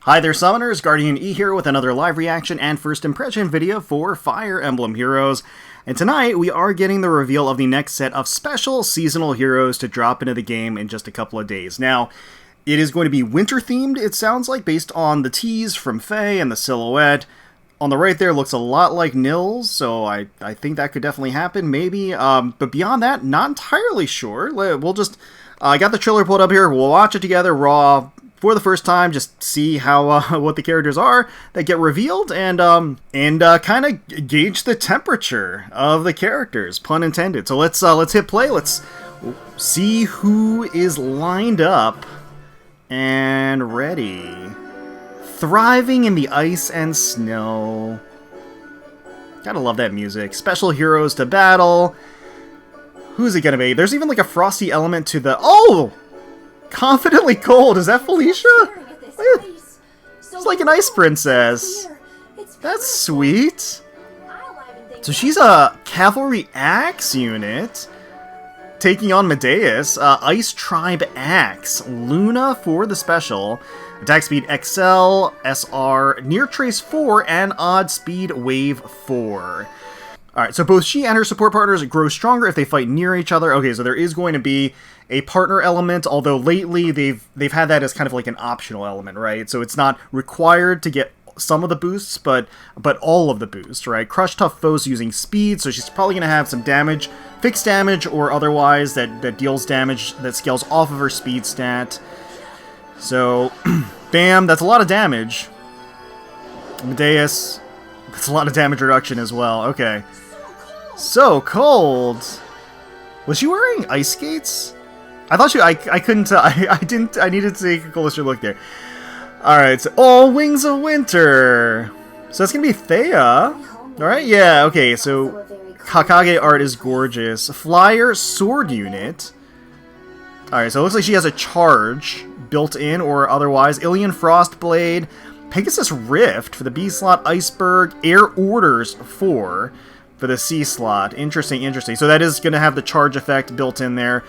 Hi there, Summoners! GuardianE here with another live reaction and first impression video for Fire Emblem Heroes. And tonight, we are getting the reveal of the next set of special seasonal heroes to drop into the game in just a couple of days. Now, it is going to be winter-themed, it sounds like, based on the tease from Faye and the silhouette. On the right there looks a lot like Nifl, so I think that could definitely happen, maybe. But beyond that, not entirely sure. We'll just... I got the trailer pulled up here, we'll watch it together, raw, for the first time, just see how what the characters are that get revealed, and kind of gauge the temperature of the characters, pun intended. So let's hit play. Let's see who is lined up and ready. Thriving in the ice and snow. Gotta love that music. Special heroes to battle. Who's it gonna be? There's even like a frosty element to the... Oh! Confidently cold. Is that Felicia? It's like an ice princess. That's sweet. So she's a cavalry axe unit taking on Medeus. Ice Tribe Axe. Luna for the special. Attack speed XL, SR, near trace 4, and odd speed wave 4. Alright, so both she and her support partners grow stronger if they fight near each other. Okay, so there is going to be a partner element, although lately they've had that as kind of like an optional element, right? So it's not required to get some of the boosts, but all of the boosts, right? Crush tough foes using speed, so she's probably going to have some damage, fixed damage or otherwise, that deals damage that scales off of her speed stat. So, bam, that's a lot of damage. Medeus, that's a lot of damage reduction as well. Okay. So cold. Was she wearing ice skates? I thought she... I couldn't tell. I didn't... I needed to take a closer look there. Alright, so... Oh, Wings of Winter! So that's gonna be Thea. Alright, yeah, okay, so... Kakage art is gorgeous. Flyer Sword Unit. Alright, so it looks like she has a charge built in or otherwise. Ilian Frostblade. Pegasus Rift for the B slot. Iceberg. Air Orders 4 for the C slot. Interesting, interesting. So that is going to have the charge effect built in there.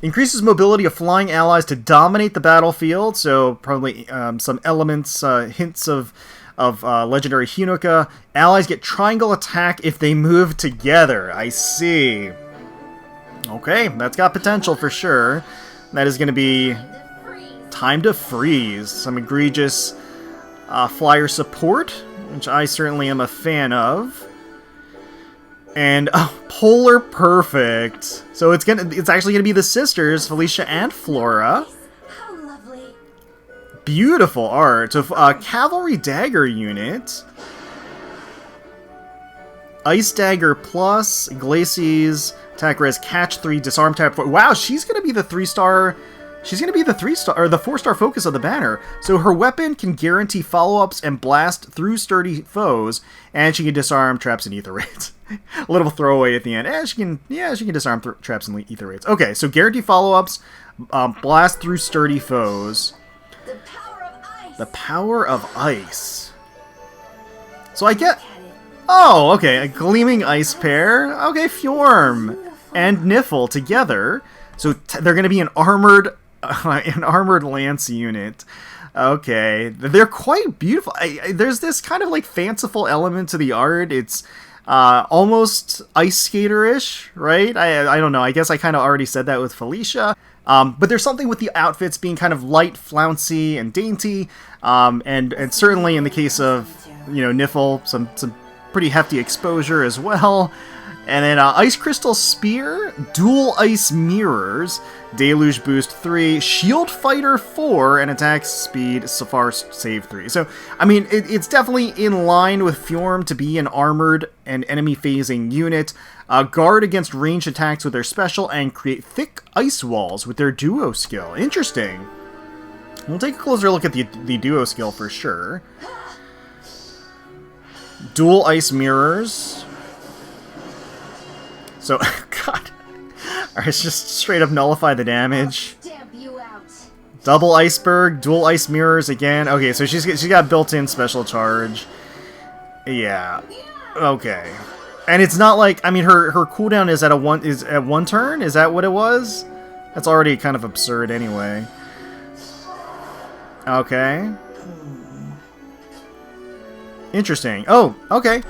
Increases mobility of flying allies to dominate the battlefield. So probably some elements, hints of legendary Hinoka. Allies get triangle attack if they move together. I see. Okay, that's got potential for sure. That is going to be Time to Freeze. Some egregious flyer support, which I certainly am a fan of. And Polar Perfect. So it's actually gonna be the sisters, Felicia and Flora. How lovely. Beautiful art. So Cavalry Dagger unit. Ice Dagger Plus, Glacies, attack res, catch 3, disarm tap 4. Wow, she's gonna be the 3-star. She's going to be the 3-star or the 4-star focus of the banner. So her weapon can guarantee follow-ups and blast through sturdy foes, and she can disarm traps and ether raids. A little throwaway at the end. And she can disarm traps and ether raids. Okay, so guarantee follow-ups, blast through sturdy foes. The power of ice. The power of ice. So I get... Oh, okay, a Gleaming ice pair. Okay, Fjorm and Nifl together. So they're going to be an armored lance unit. Okay, they're quite beautiful. There's this kind of like fanciful element to the art. It's almost ice skater-ish, right? I don't know. I guess I kind of already said that with Felicia. But there's something with the outfits being kind of light, flouncy, and dainty. And certainly in the case of, you know, Nifl, some pretty hefty exposure as well. And then Ice Crystal Spear, Dual Ice Mirrors, Deluge Boost 3, Shield Fighter 4, and Attack Speed Safar Save 3. So, I mean, it's definitely in line with Fjorm to be an armored and enemy phasing unit. Guard against ranged attacks with their special, and create thick ice walls with their duo skill. Interesting. We'll take a closer look at the duo skill for sure. Dual Ice Mirrors. So, God. Alright, let's just straight up nullify the damage. Double Iceberg, Dual Ice Mirrors again. Okay, so she's got built-in special charge. Yeah. Okay. And it's not like, I mean, her cooldown is at one turn? Is that what it was? That's already kind of absurd anyway. Okay. Interesting. Oh, okay.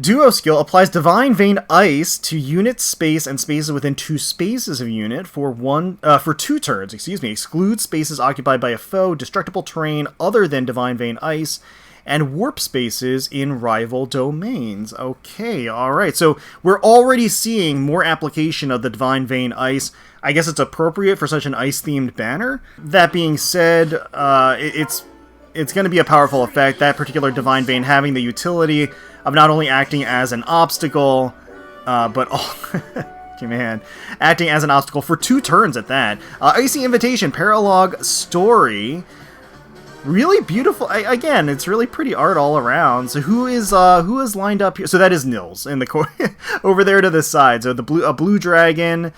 Duo skill applies Divine Vein Ice to unit space and spaces within 2 spaces of unit for 2 turns. Excludes spaces occupied by a foe, destructible terrain other than Divine Vein Ice, and warp spaces in rival domains. Okay, alright. So we're already seeing more application of the Divine Vein Ice. I guess it's appropriate for such an ice-themed banner. That being said, it's going to be a powerful effect, that particular Divine Vein having the utility of not only acting as an obstacle, but acting as an obstacle for 2 turns at that. Icy Invitation, Paralog Story. Really beautiful. Again, it's really pretty art all around. So who is lined up here? So that is Nils in the over there to the side. So a blue dragon,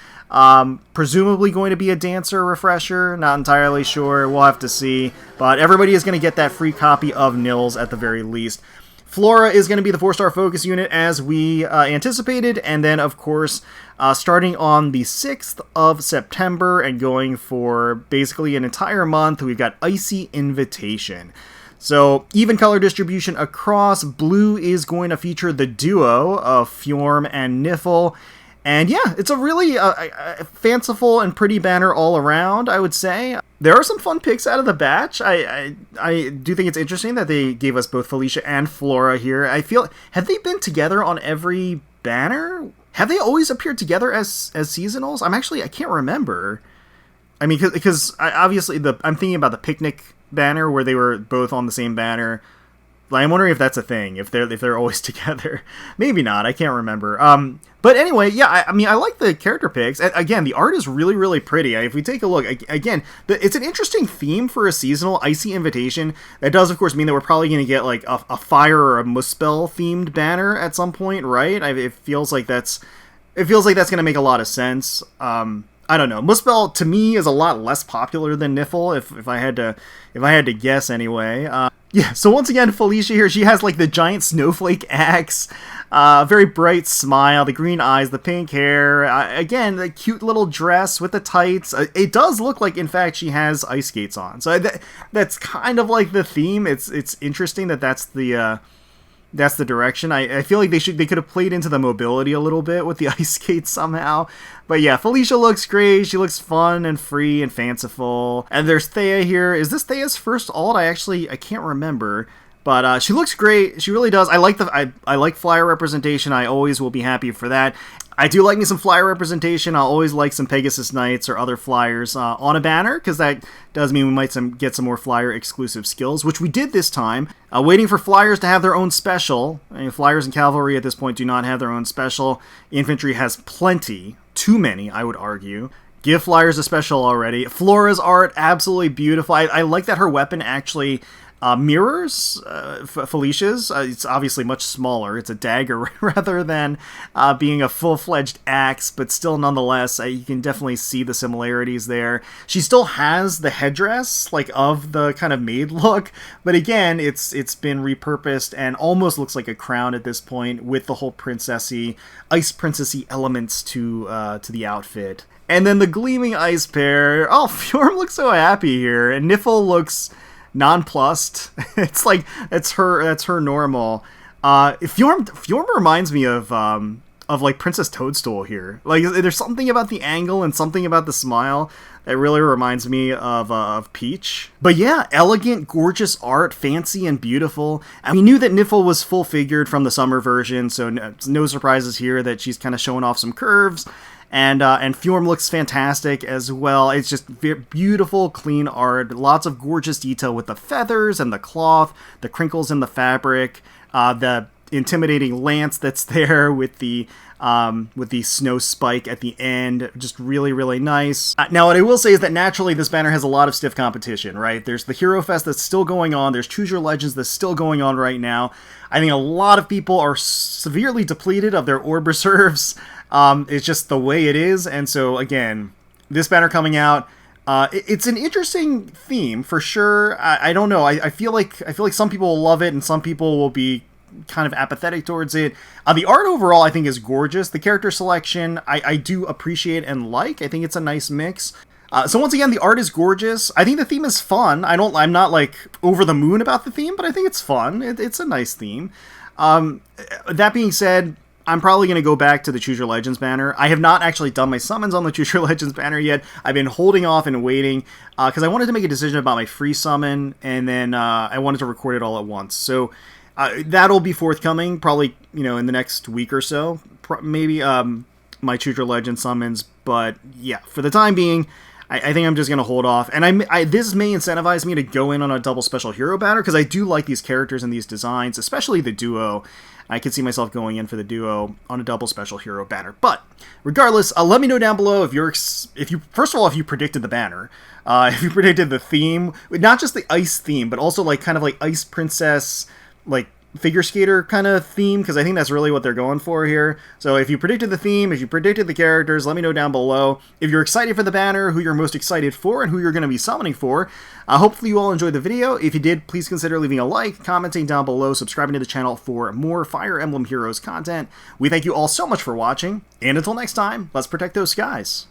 presumably going to be a dancer refresher. Not entirely sure. We'll have to see. But everybody is going to get that free copy of Nils at the very least. Flora is going to be the 4-star focus unit as we anticipated, and then of course starting on the 6th of September and going for basically an entire month, we've got Icy Invitation. So even color distribution across. Blue is going to feature the duo of Fjorm and Nifl. And yeah, it's a really fanciful and pretty banner all around, I would say. There are some fun picks out of the batch. I do think it's interesting that they gave us both Felicia and Flora here. I feel, have they been together on every banner? Have they always appeared together as seasonals? I can't remember. I mean, because obviously I'm thinking about the picnic banner where they were both on the same banner. I'm wondering if that's a thing, if they're always together. Maybe not, I can't remember. But anyway, yeah, I mean, I like the character picks. And again, the art is really, really pretty. If we take a look, again, it's an interesting theme for a seasonal Icy Invitation. That does, of course, mean that we're probably going to get like a fire or a Muspel themed banner at some point, right? It feels like that's going to make a lot of sense. I don't know. Muspel to me is a lot less popular than Nifl, if I had to guess anyway. Yeah, so once again, Felicia here, she has like the giant snowflake axe, very bright smile, the green eyes, the pink hair, again, the cute little dress with the tights. It does look like, in fact, she has ice skates on. So that's kind of like the theme. It's interesting that's the direction. I feel like they could have played into the mobility a little bit with the ice skates somehow. But yeah, Felicia looks great. She looks fun and free and fanciful. And there's Thea here. Is this Thea's first alt? I can't remember. But she looks great. She really does. I like flyer representation. I always will be happy for that. I do like me some flyer representation. I'll always like some Pegasus Knights or other flyers on a banner, because that does mean we might get some more flyer exclusive skills, which we did this time. Waiting for flyers to have their own special. I mean, flyers and cavalry at this point do not have their own special. Infantry has plenty. Too many, I would argue. Give flyers a special already. Flora's art, absolutely beautiful. I like that her weapon actually mirrors Felicia's. It's obviously much smaller. It's a dagger rather than being a full-fledged axe, but still nonetheless, you can definitely see the similarities there. She still has the headdress, like, of the kind of maid look, but again, it's been repurposed and almost looks like a crown at this point with the whole princessy, ice princessy elements to the outfit. And then the Gleaming Ice pair. Oh, Fjorm looks so happy here, and Nifl looks nonplussed. It's like that's her normal. Fjorm reminds me of like Princess Toadstool here. Like, there's something about the angle and something about the smile that really reminds me of Peach. But yeah, elegant, gorgeous art, fancy and beautiful. And we knew that Nifl was full figured from the summer version, so no surprises here that she's kind of showing off some curves. And Fjorm looks fantastic as well. It's just beautiful, clean art. Lots of gorgeous detail with the feathers and the cloth, the crinkles in the fabric, the intimidating lance that's there with the snow spike at the end. Just really, really nice. Now, what I will say is that naturally this banner has a lot of stiff competition, right? There's the Hero Fest that's still going on. There's Choose Your Legends that's still going on right now. I think a lot of people are severely depleted of their orb reserves. It's just the way it is, and so again, this banner coming out, it's an interesting theme for sure. I don't know. I feel like some people will love it, and some people will be kind of apathetic towards it. The art overall, I think, is gorgeous. The character selection, I do appreciate and like. I think it's a nice mix. So once again, the art is gorgeous. I think the theme is fun. I'm not like over the moon about the theme, but I think it's fun. It's a nice theme. That being said, I'm probably going to go back to the Choose Your Legends banner. I have not actually done my summons on the Choose Your Legends banner yet. I've been holding off and waiting because I wanted to make a decision about my free summon, and then I wanted to record it all at once. So that'll be forthcoming probably, in the next week or so. Maybe my Choose Your Legends summons. But yeah, for the time being, I think I'm just going to hold off. And this may incentivize me to go in on a double special hero banner because I do like these characters and these designs, especially the duo. I could see myself going in for the duo on a double special hero banner. But regardless, let me know down below if you first of all, if you predicted the banner, if you predicted the theme, not just the ice theme, but also like kind of like Ice Princess, like figure skater kind of theme, because I think that's really what they're going for here. So if you predicted the theme, if you predicted the characters, let me know down below. If you're excited for the banner, who you're most excited for, and who you're going to be summoning for. Hopefully you all enjoyed the video. If you did, please consider leaving a like, commenting down below, subscribing to the channel for more Fire Emblem Heroes content. We thank you all so much for watching, and until next time, let's protect those skies.